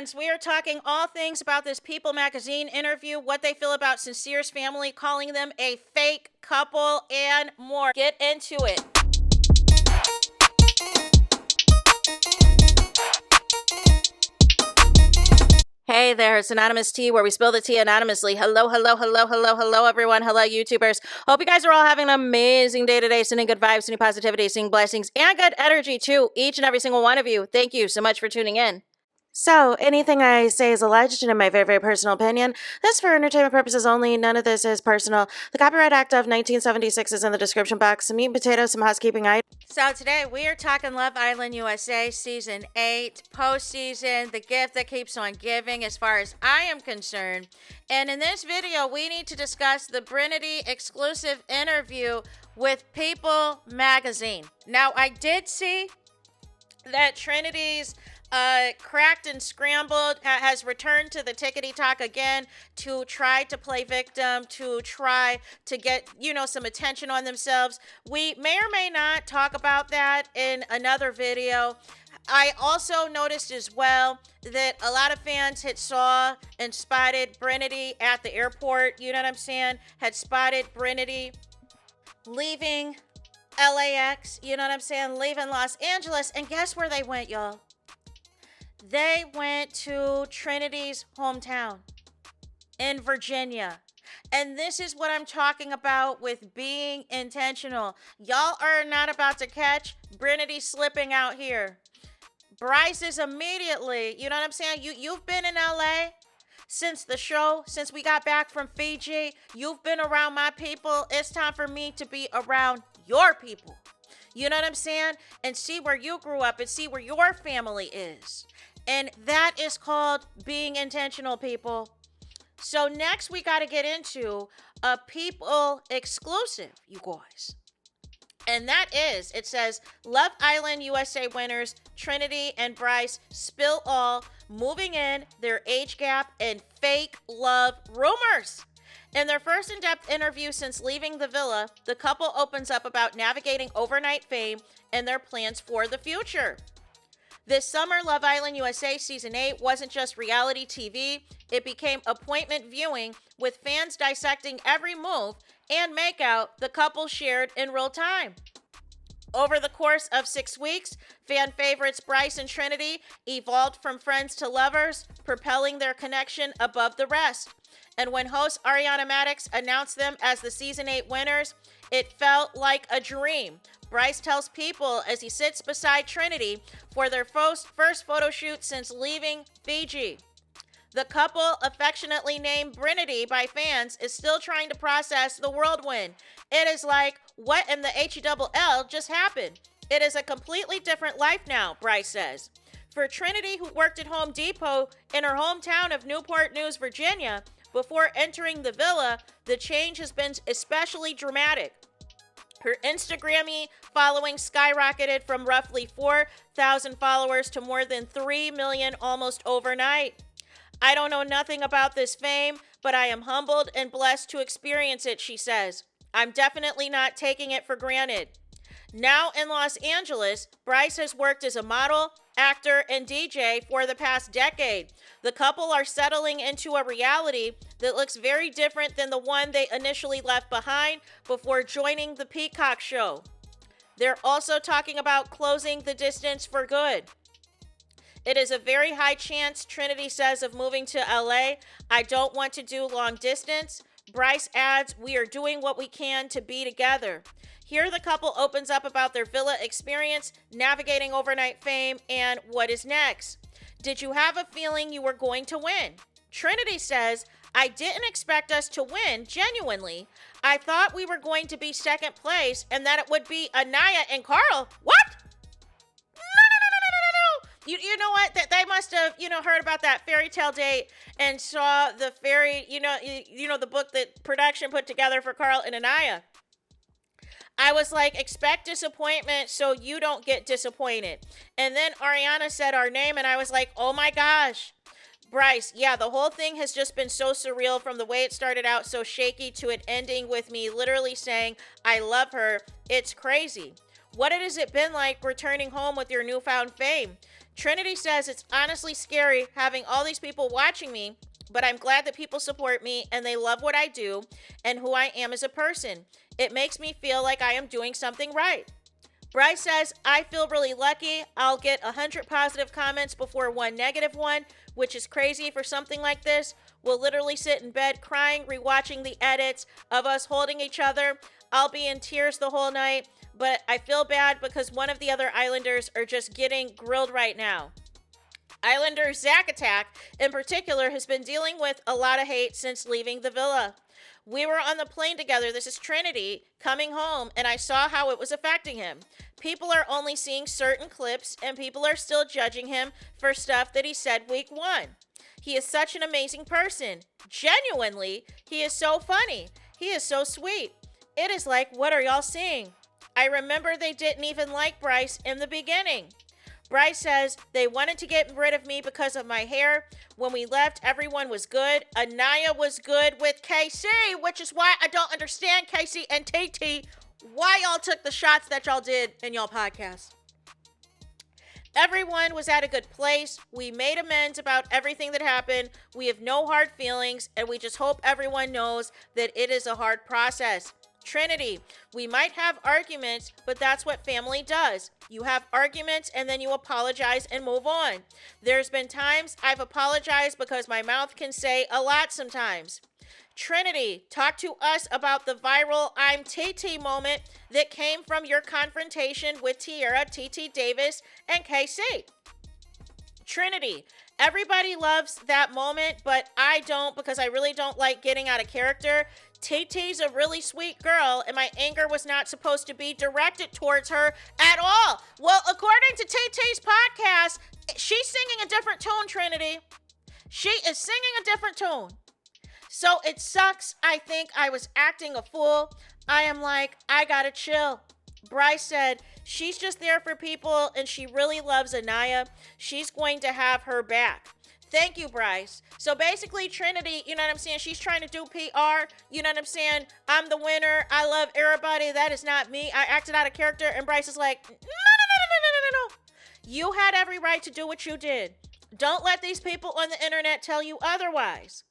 fans, we are talking all things about this People magazine interview, what they feel about Sincere's family calling them a fake couple, and more. Get into it. Hey there, it's Anonymous Tea, where we spill the tea anonymously. Hello, everyone. Hello, YouTubers. Hope you guys are all having an amazing day today, sending good vibes, sending positivity, sending blessings, and good energy to each and every single one of you. Thank you so much for tuning in. So, anything I say is alleged and in my very, very personal opinion. This is for entertainment purposes only. None of this is personal. The Copyright Act of 1976 is in the description box. Some meat and potatoes, some housekeeping items. So today we are talking Love Island USA Season 8, postseason, the gift that keeps on giving as far as I am concerned. And in this video, we need to discuss the TRINITY exclusive interview with People magazine. Now, I did see that TRINITY's Cracked and Scrambled has returned to the tickety talk again to try to play victim, to try to get, some attention on themselves. We may or may not talk about that in another video. I also noticed as well that a lot of fans had saw and spotted TRINITY at the airport, you know what I'm saying? Had spotted TRINITY leaving LAX, you know what I'm saying? Leaving Los Angeles, and guess where they went, y'all? They went to TRINITY's hometown in Virginia. And this is what I'm talking about with being intentional. Y'all are not about to catch TRINITY slipping out here. Bryce is immediately, you know what I'm saying? You've been in LA since the show, since we got back from Fiji. You've been around my people. It's time for me to be around your people. You know what I'm saying? And see where you grew up and see where your family is. And that is called being intentional, people. So next we got to get into a People exclusive, you guys. And that is, it says, Love Island USA winners TRINITY and Bryce spill all, moving in, their age gap, and fake love rumors. In their first in-depth interview since leaving the villa, the couple opens up about navigating overnight fame and their plans for the future. This summer, Love Island USA Season 8 wasn't just reality TV. It became appointment viewing with fans dissecting every move and makeout the couple shared in real time. Over the course of 6 weeks, fan favorites Bryce and TRINITY evolved from friends to lovers, propelling their connection above the rest. And when host Ariana Madix announced them as the Season 8 winners, it felt like a dream. Bryce tells People as he sits beside TRINITY for their first photo shoot since leaving Fiji. The couple, affectionately named TRINITY by fans, is still trying to process the whirlwind. It is like, what in the HELL just happened? It is a completely different life now, Bryce says. For TRINITY, who worked at Home Depot in her hometown of Newport News, Virginia, before entering the villa, the change has been especially dramatic. Her Instagram following skyrocketed from roughly 4,000 followers to more than 3 million almost overnight. I don't know nothing about this fame, but I am humbled and blessed to experience it, she says. I'm definitely not taking it for granted. Now in Los Angeles, Bryce has worked as a model, actor, and DJ for the past decade. The couple are settling into a reality that looks very different than the one they initially left behind before joining the Peacock show. They're also talking about closing the distance for good. It is a very high chance, TRINITY says, of moving to LA. I don't want to do long distance. Bryce adds, we are doing what we can to be together. Here, the couple opens up about their villa experience, navigating overnight fame, and what is next. Did you have a feeling you were going to win? TRINITY says, I didn't expect us to win, genuinely. I thought we were going to be second place and that it would be Anaya and Carl. What? No. You know what? That they must have, heard about that fairy tale date and saw the fairy, the book that production put together for Carl and Anaya. I was like, expect disappointment so you don't get disappointed. And then Ariana said our name and I was like, oh my gosh. Bryce, yeah, the whole thing has just been so surreal from the way it started out so shaky to it ending with me literally saying, I love her. It's crazy. What has it been like returning home with your newfound fame? Trinity says, it's honestly scary having all these people watching me, but I'm glad that people support me and they love what I do and who I am as a person. It makes me feel like I am doing something right. Bryce says, I feel really lucky. I'll get 100 positive comments before one negative one, which is crazy for something like this. We'll literally sit in bed crying, rewatching the edits of us holding each other. I'll be in tears the whole night, but I feel bad because one of the other Islanders are just getting grilled right now. Islander Zack Attack, in particular, has been dealing with a lot of hate since leaving the villa. We were on the plane together, this is Trinity, coming home, and I saw how it was affecting him. People are only seeing certain clips, and people are still judging him for stuff that he said week 1. He is such an amazing person. Genuinely, he is so funny. He is so sweet. It is like, what are y'all seeing? I remember they didn't even like Bryce in the beginning. Bryce says, they wanted to get rid of me because of my hair. When we left, everyone was good. Anaya was good with KC, which is why I don't understand KC and TT, why y'all took the shots that y'all did in y'all podcast. Everyone was at a good place. We made amends about everything that happened. We have no hard feelings, and we just hope everyone knows that it is a hard process. Trinity, we might have arguments, but that's what family does. You have arguments and then you apologize and move on. There's been times I've apologized because my mouth can say a lot sometimes. Trinity, talk to us about the viral I'm TT moment that came from your confrontation with Tierra, TT Davis, and KC. Trinity, everybody loves that moment, but I don't because I really don't like getting out of character. TT's a really sweet girl, and my anger was not supposed to be directed towards her at all. Well, according to TT's podcast, she's singing a different tune, Trinity. She is singing a different tune. So it sucks. I think I was acting a fool. I am like, I gotta chill. Bryce said, she's just there for people, and she really loves Anaya. She's going to have her back. Thank you, Bryce. So basically, Trinity, you know what I'm saying? She's trying to do PR. You know what I'm saying? I'm the winner. I love everybody. That is not me. I acted out of character. And Bryce is like, no. You had every right to do what you did. Don't let these people on the internet tell you otherwise.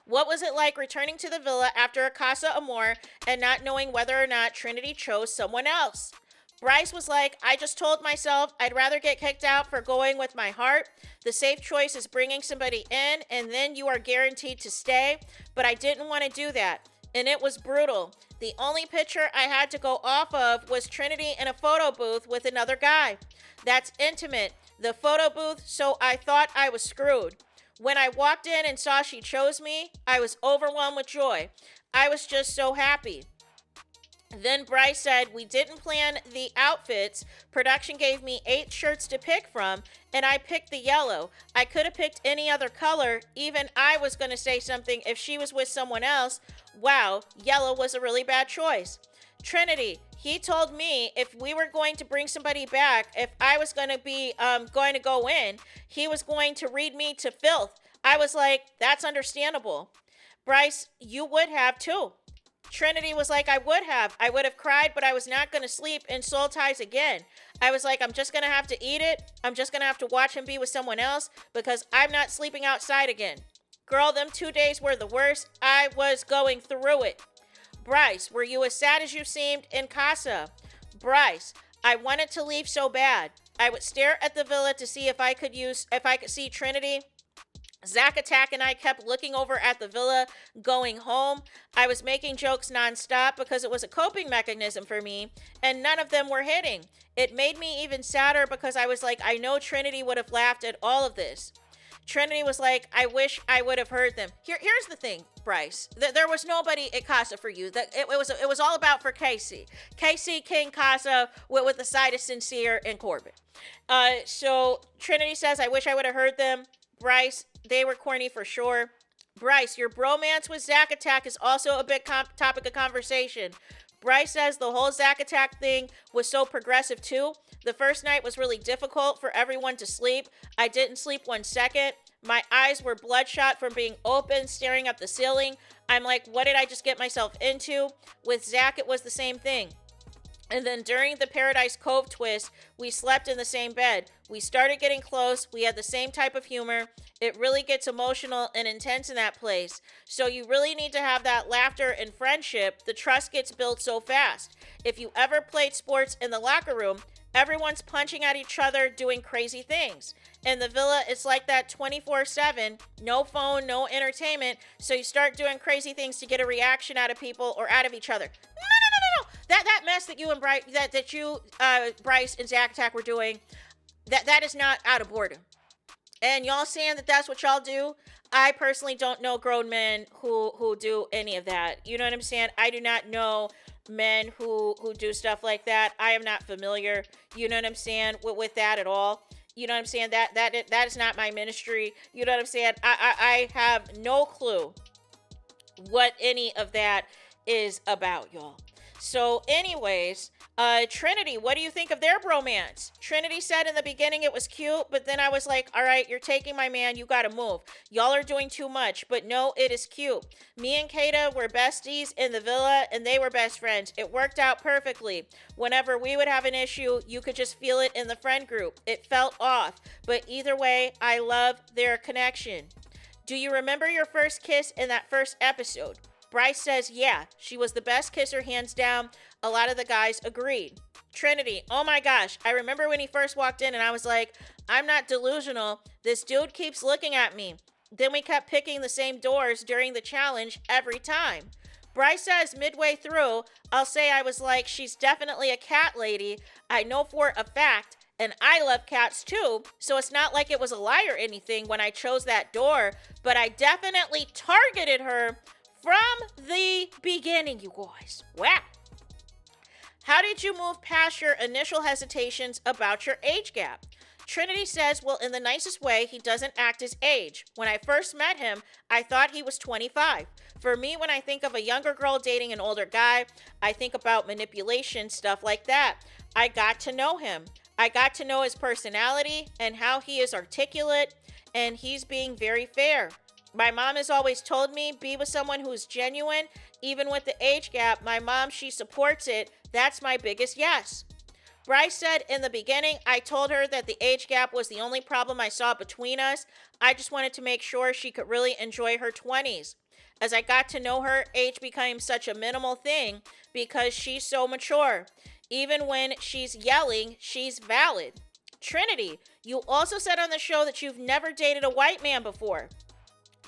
What was it like returning to the villa after a Casa Amor and not knowing whether or not Trinity chose someone else? Bryce was like, I just told myself I'd rather get kicked out for going with my heart. The safe choice is bringing somebody in, and then you are guaranteed to stay. But I didn't want to do that, and it was brutal. The only picture I had to go off of was Trinity in a photo booth with another guy. That's intimate. The photo booth, so I thought I was screwed. When I walked in and saw she chose me, I was overwhelmed with joy. I was just so happy. Then Bryce said, we didn't plan the outfits. Production gave me 8 shirts to pick from, and I picked the yellow. I could have picked any other color. Even I was going to say something if she was with someone else. Wow, yellow was a really bad choice. Trinity, he told me if we were going to bring somebody back, if I was going to be going to go in, he was going to read me to filth. I was like, that's understandable. Bryce, you would have too. Trinity was like, I would have cried, but I was not going to sleep in soul ties again. I was like, I'm just going to have to eat it. I'm just going to have to watch him be with someone else because I'm not sleeping outside again. Girl, them 2 days were the worst. I was going through it. Bryce, were you as sad as you seemed in Casa? Bryce, I wanted to leave so bad. I would stare at the villa to see if I could see Trinity. Zack Attack and I kept looking over at the villa, going home. I was making jokes nonstop because it was a coping mechanism for me, and none of them were hitting. It made me even sadder because I was like, I know Trinity would have laughed at all of this. Trinity was like, I wish I would have heard them. Here's the thing, Bryce. There was nobody at Casa for you. It was all about for Casey. Casey, King, Casa, with the side of Sincere and Corbin. So Trinity says, I wish I would have heard them. Bryce, they were corny for sure. Bryce, your bromance with Zack Attack is also a big topic of conversation. Bryce says the whole Zack Attack thing was so progressive too. The first night was really difficult for everyone to sleep. I didn't sleep 1 second. My eyes were bloodshot from being open, staring at the ceiling. I'm like, what did I just get myself into? With Zack, it was the same thing. And then during the Paradise Cove twist, we slept in the same bed. We started getting close. We had the same type of humor. It really gets emotional and intense in that place. So you really need to have that laughter and friendship. The trust gets built so fast. If you ever played sports in the locker room, everyone's punching at each other, doing crazy things. In the villa, it's like that 24/7, no phone, no entertainment. So you start doing crazy things to get a reaction out of people or out of each other. No. That mess that you and Bryce, Bryce and Zach Attack were doing, that is not out of boredom. And y'all saying that that's what y'all do? I personally don't know grown men who do any of that. You know what I'm saying? I do not know men who do stuff like that. I am not familiar. You know what I'm saying? With that at all. You know what I'm saying? That is not my ministry. You know what I'm saying? I have no clue what any of that is about, y'all. So anyways, Trinity, what do you think of their bromance? Trinity said in the beginning it was cute, but then I was like, all right, you're taking my man. You got to move. Y'all are doing too much, but no, it is cute. Me and Kata were besties in the villa and they were best friends. It worked out perfectly. Whenever we would have an issue, you could just feel it in the friend group. It felt off, but either way, I love their connection. Do you remember your first kiss in that first episode? Bryce says, yeah, she was the best kisser, hands down. A lot of the guys agreed. Trinity, oh my gosh, I remember when he first walked in and I was like, I'm not delusional. This dude keeps looking at me. Then we kept picking the same doors during the challenge every time. Bryce says midway through, I'll say I was like, she's definitely a cat lady. I know for a fact, and I love cats too, so it's not like it was a lie or anything when I chose that door, but I definitely targeted her from the beginning, you guys. Wow. How did you move past your initial hesitations about your age gap? Trinity says, well, in the nicest way, he doesn't act his age. When I first met him, I thought he was 25. For me, when I think of a younger girl dating an older guy, I think about manipulation, stuff like that. I got to know him. I got to know his personality and how he is articulate, and he's being very fair. My mom has always told me, be with someone who's genuine. Even with the age gap, my mom, she supports it. That's my biggest yes. Bryce said in the beginning, I told her that the age gap was the only problem I saw between us. I just wanted to make sure she could really enjoy her 20s. As I got to know her, age became such a minimal thing because she's so mature. Even when she's yelling, she's valid. Trinity, you also said on the show that you've never dated a white man before.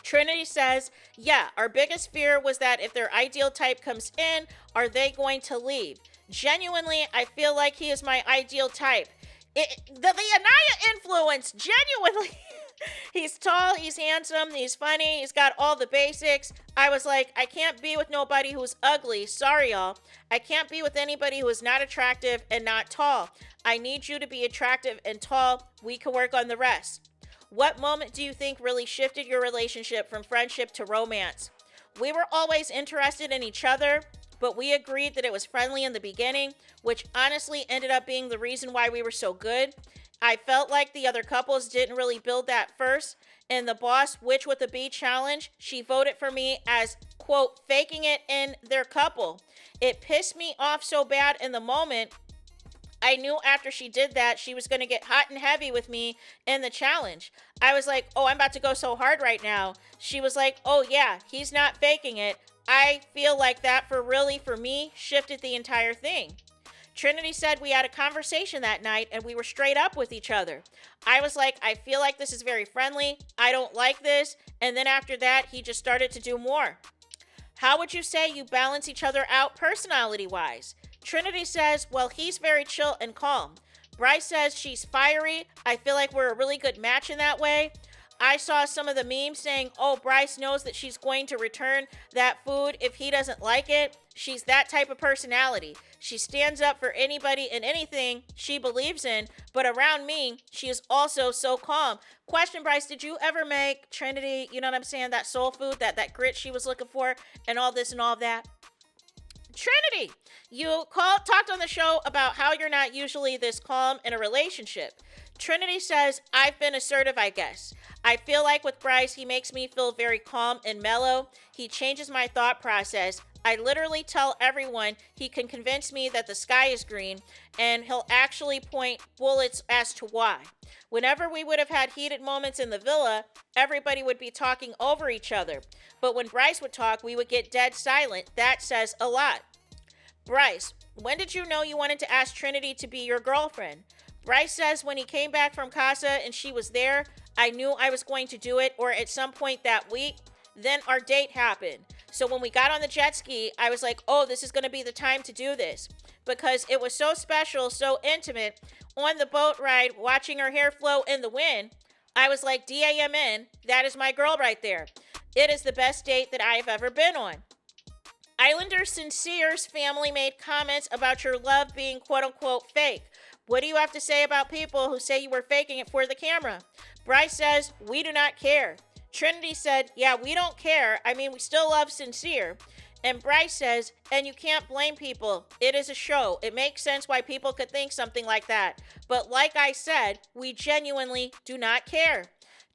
Trinity says, yeah, our biggest fear was that if their ideal type comes in, are they going to leave? Genuinely, I feel like he is my ideal type. The Anaya influence, genuinely. He's tall, he's handsome, he's funny, he's got all the basics. I was like, I can't be with nobody who's ugly. Sorry, y'all. I can't be with anybody who is not attractive and not tall. I need you to be attractive and tall. We can work on the rest. What moment do you think really shifted your relationship from friendship to romance? We were always interested in each other, but we agreed that it was friendly in the beginning, which honestly ended up being the reason why we were so good. I felt like the other couples didn't really build that first. In the Boss Witch with a B challenge, she voted for me as, quote, faking it in their couple. It pissed me off so bad in the moment. I knew after she did that, she was going to get hot and heavy with me in the challenge. I was like, oh, I'm about to go so hard right now. She was like, oh yeah, he's not faking it. I feel like that for me, shifted the entire thing. Trinity said we had a conversation that night and we were straight up with each other. I was like, I feel like this is very friendly. I don't like this. And then after that, he just started to do more. How would you say you balance each other out personality-wise? Trinity says, well, he's very chill and calm. Bryce says she's fiery. I feel like we're a really good match in that way. I saw some of the memes saying, oh, Bryce knows that she's going to return that food if he doesn't like it. She's that type of personality. She stands up for anybody and anything she believes in, but around me, she is also so calm. Question, Bryce, did you ever make Trinity, you know what I'm saying, that soul food, that grit she was looking for, and all this and all that? Trinity, you talked on the show about how you're not usually this calm in a relationship. Trinity says, I've been assertive, I guess. I feel like with Bryce, he makes me feel very calm and mellow. He changes my thought process. I literally tell everyone he can convince me that the sky is green, and he'll actually point bullets as to why. Whenever we would have had heated moments in the villa, everybody would be talking over each other. But when Bryce would talk, we would get dead silent. That says a lot. Bryce, when did you know you wanted to ask Trinity to be your girlfriend? Bryce says when he came back from Casa and she was there, I knew I was going to do it, or at some point that week. Then our date happened. So when we got on the jet ski, I was like, oh, this is going to be the time to do this. Because it was so special, so intimate. On the boat ride, watching her hair flow in the wind, I was like, DAMN, that is my girl right there. It is the best date that I have ever been on. Islander Sincere's family made comments about your love being quote-unquote fake. What do you have to say about people who say you were faking it for the camera? Bryce says, we do not care. Trinity said, yeah, we don't care. I mean, we still love Sincere. And Bryce says, and you can't blame people. It is a show. It makes sense why people could think something like that. But like I said, we genuinely do not care.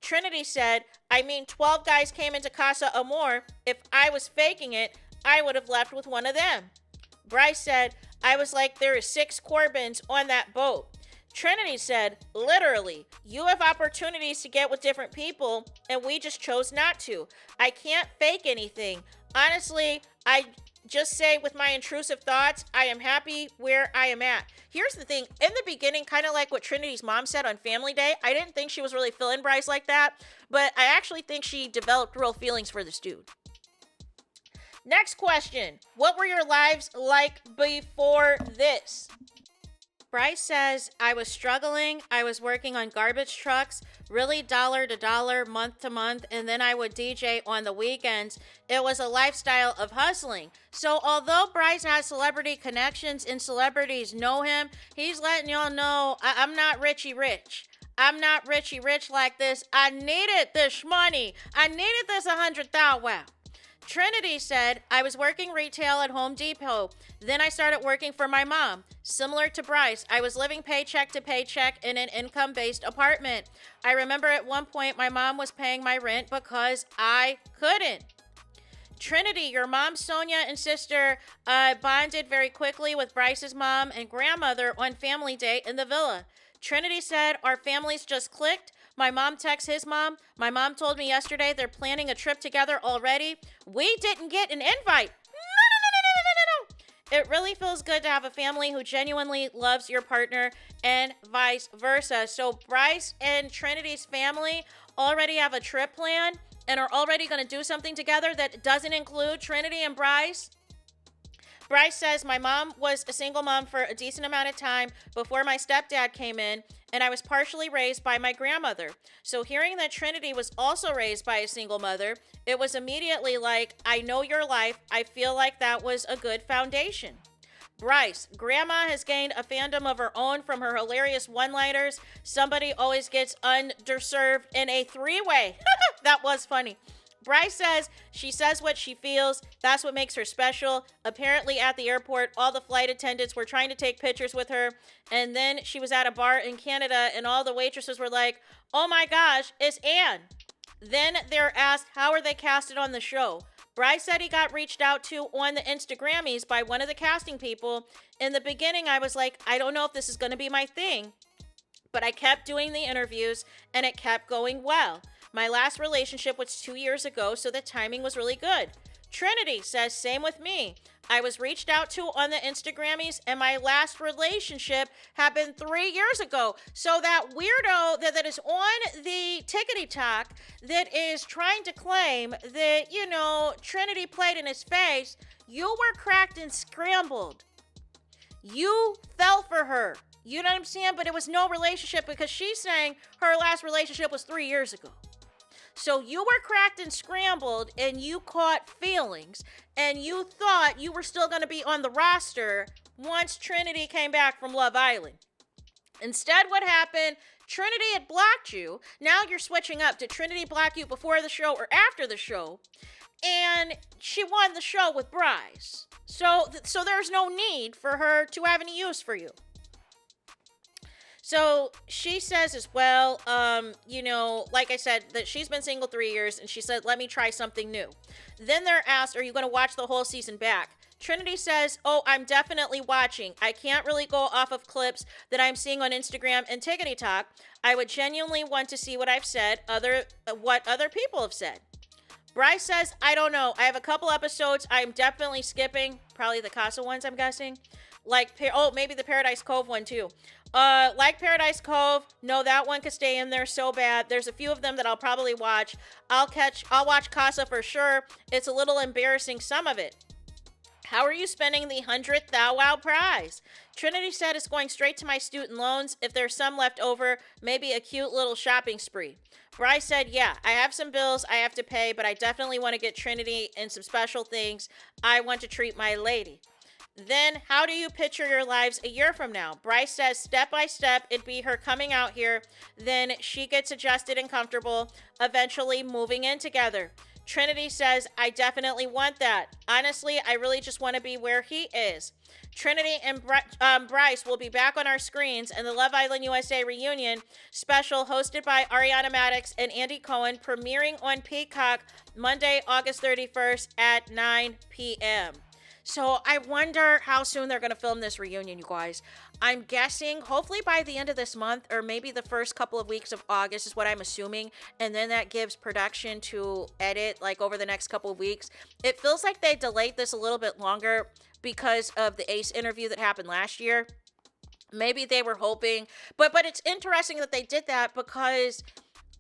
Trinity said, I mean, 12 guys came into Casa Amor. If I was faking it, I would have left with one of them. Bryce said, I was like, there is 6 Corbins on that boat. Trinity said, literally, you have opportunities to get with different people, and we just chose not to. I can't fake anything. Honestly, I just say with my intrusive thoughts, I am happy where I am at. Here's the thing. In the beginning, kind of like what Trinity's mom said on Family Day, I didn't think she was really feeling Bryce like that, but I actually think she developed real feelings for this dude. Next question. What were your lives like before this? Bryce says, I was struggling. I was working on garbage trucks, really dollar to dollar, month to month, and then I would DJ on the weekends. It was a lifestyle of hustling. So although Bryce has celebrity connections and celebrities know him, he's letting y'all know, I'm not Richie Rich. I'm not Richie Rich like this. I needed this money. I needed this 100,000. Wow. Trinity said, I was working retail at Home Depot. Then I started working for my mom. Similar to Bryce, I was living paycheck to paycheck in an income-based apartment. I remember at one point my mom was paying my rent because I couldn't. Trinity, your mom, Sonia, and sister bonded very quickly with Bryce's mom and grandmother on Family Day in the villa. Trinity said, our families just clicked. My mom texted his mom. My mom told me yesterday they're planning a trip together already. We didn't get an invite. No. It really feels good to have a family who genuinely loves your partner and vice versa. So Bryce and Trinity's family already have a trip plan and are already going to do something together that doesn't include Trinity and Bryce. Bryce says, my mom was a single mom for a decent amount of time before my stepdad came in, and I was partially raised by my grandmother. So hearing that Trinity was also raised by a single mother, it was immediately like, I know your life. I feel like that was a good foundation. Bryce, grandma has gained a fandom of her own from her hilarious one-liners. Somebody always gets underserved in a 3-way. That was funny. Bryce says she says what she feels. That's what makes her special. Apparently at the airport, all the flight attendants were trying to take pictures with her. And then she was at a bar in Canada and all the waitresses were like, oh my gosh, it's Anne. Then they're asked, how are they casted on the show? Bryce said he got reached out to on the Instagrammies by one of the casting people. In the beginning, I was like, I don't know if this is going to be my thing. But I kept doing the interviews and it kept going well. My last relationship was 2 years ago, so the timing was really good. Trinity says, same with me. I was reached out to on the Instagrammies, and my last relationship happened 3 years ago. So that weirdo that is on the Tickety Talk that is trying to claim that, Trinity played in his face, you were cracked and scrambled. You fell for her. You know what I'm saying? But it was no relationship because she's saying her last relationship was 3 years ago. So you were cracked and scrambled and you caught feelings and you thought you were still going to be on the roster once Trinity came back from Love Island. Instead, what happened? Trinity had blocked you. Now you're switching up. Did Trinity block you before the show or after the show? And she won the show with Bryce. So there's no need for her to have any use for you. So she says as well, you know, like I said, that she's been single 3 years, and she said, let me try something new. Then they're asked, are you going to watch the whole season back? Trinity says, oh, I'm definitely watching. I can't really go off of clips that I'm seeing on Instagram and TikTok. I would genuinely want to see what I've said, what other people have said. Bryce says, I don't know. I have a couple episodes I'm definitely skipping. Probably the Casa ones, I'm guessing. Like, maybe the Paradise Cove one too. Like Paradise Cove, no, that one could stay in there so bad. There's a few of them that I'll probably watch. I'll watch Casa for sure. It's a little embarrassing, some of it. How are you spending the 100th Thou Wow prize? Trinity said it's going straight to my student loans. If there's some left over, maybe a cute little shopping spree. Bryce said, yeah, I have some bills I have to pay, but I definitely want to get Trinity in some special things. I want to treat my lady. Then, how do you picture your lives a year from now? Bryce says, step by step, it'd be her coming out here. Then she gets adjusted and comfortable, eventually moving in together. Trinity says, I definitely want that. Honestly, I really just want to be where he is. Trinity and Bryce will be back on our screens in the Love Island USA reunion special hosted by Ariana Madix and Andy Cohen, premiering on Peacock Monday, August 31st at 9 p.m. So I wonder how soon they're going to film this reunion, you guys. I'm guessing hopefully by the end of this month, or maybe the first couple of weeks of August is what I'm assuming. And then that gives production to edit like over the next couple of weeks. It feels like they delayed this a little bit longer because of the Ace interview that happened last year. Maybe they were hoping, but it's interesting that they did that because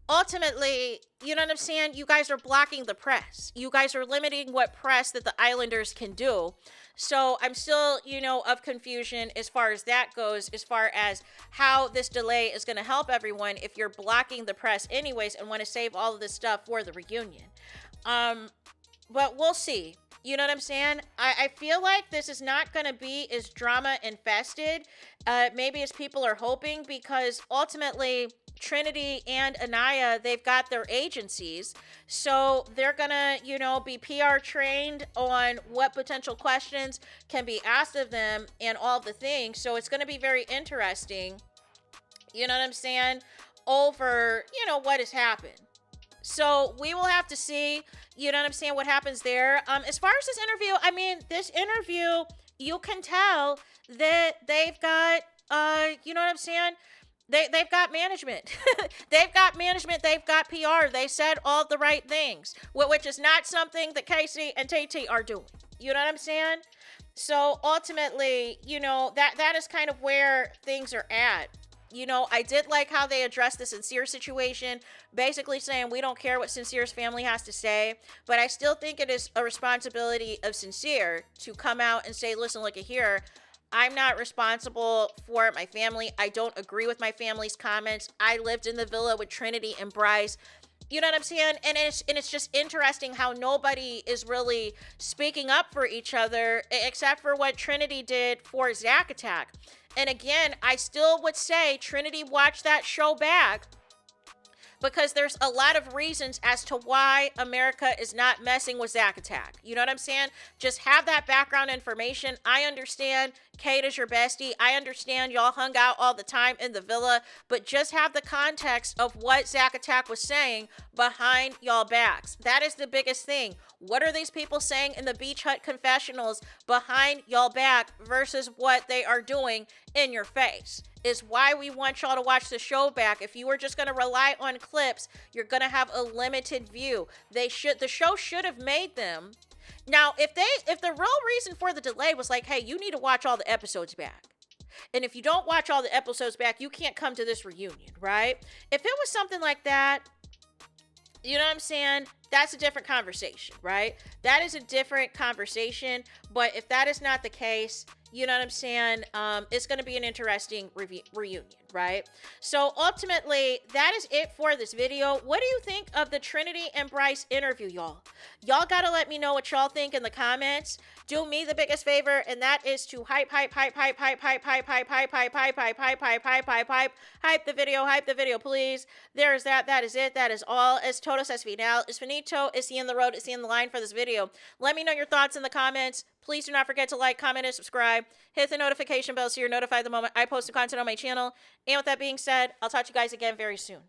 ultimately, you know what I'm saying? You guys are blocking the press. You guys are limiting what press that the Islanders can do. So I'm still, you know, of confusion as far as that goes, as far as how this delay is going to help everyone if you're blocking the press anyways and want to save all of this stuff for the reunion. But we'll see. You know what I'm saying? I feel like this is not going to be as drama infested, maybe as people are hoping, because ultimately Trinity and Anaya, they've got their agencies, so they're gonna, you know, be PR trained on what potential questions can be asked of them and all the things. So it's gonna be very interesting, you know what I'm saying, over, you know, what has happened. So we will have to see, you know what I'm saying, what happens there. As far as this interview, I mean, this interview, you can tell that they've got, you know what I'm saying, They've got management. They've got management. They've got PR. They said all the right things, which is not something that Casey and TT are doing. You know what I'm saying? So ultimately, you know, that is kind of where things are at. You know, I did like how they addressed the Sincere situation, basically saying we don't care what Sincere's family has to say, but I still think it is a responsibility of Sincere to come out and say, listen, look at here, I'm not responsible for my family. I don't agree with my family's comments. I lived in the villa with Trinity and Bryce. You know what I'm saying? And it's just interesting how nobody is really speaking up for each other except for what Trinity did for Zack Attack. And again, I still would say Trinity watched that show back, because there's a lot of reasons as to why America is not messing with Zack Attack. You know what I'm saying? Just have that background information. I understand Kate is your bestie. I understand y'all hung out all the time in the villa, but just have the context of what Zack Attack was saying behind y'all backs. That is the biggest thing. What are these people saying in the Beach Hut confessionals behind y'all back versus what they are doing in your face? Is why we want y'all to watch the show back. If you were just going to rely on clips, you're going to have a limited view. The show should have made them. Now, if the real reason for the delay was like, hey, you need to watch all the episodes back, and if you don't watch all the episodes back, you can't come to this reunion, right? If it was something like that, you know what I'm saying? That's a different conversation, right? That is a different conversation. But if that is not the case, you know what I'm saying? It's going to be an interesting reunion, right? So ultimately, that is it for this video. What do you think of the Trinity and Bryce interview, y'all? Y'all got to let me know what y'all think in the comments. Do me the biggest favor, and that is to hype the video, please. There's that. That is it. That is all. Es todos es final. Es finito. Es the end of the road. It's the end of the line for this video. Let me know your thoughts in the comments. Please do not forget to like, comment, and subscribe. Hit the notification bell so you're notified the moment I post new content on my channel. And with that being said, I'll talk to you guys again very soon.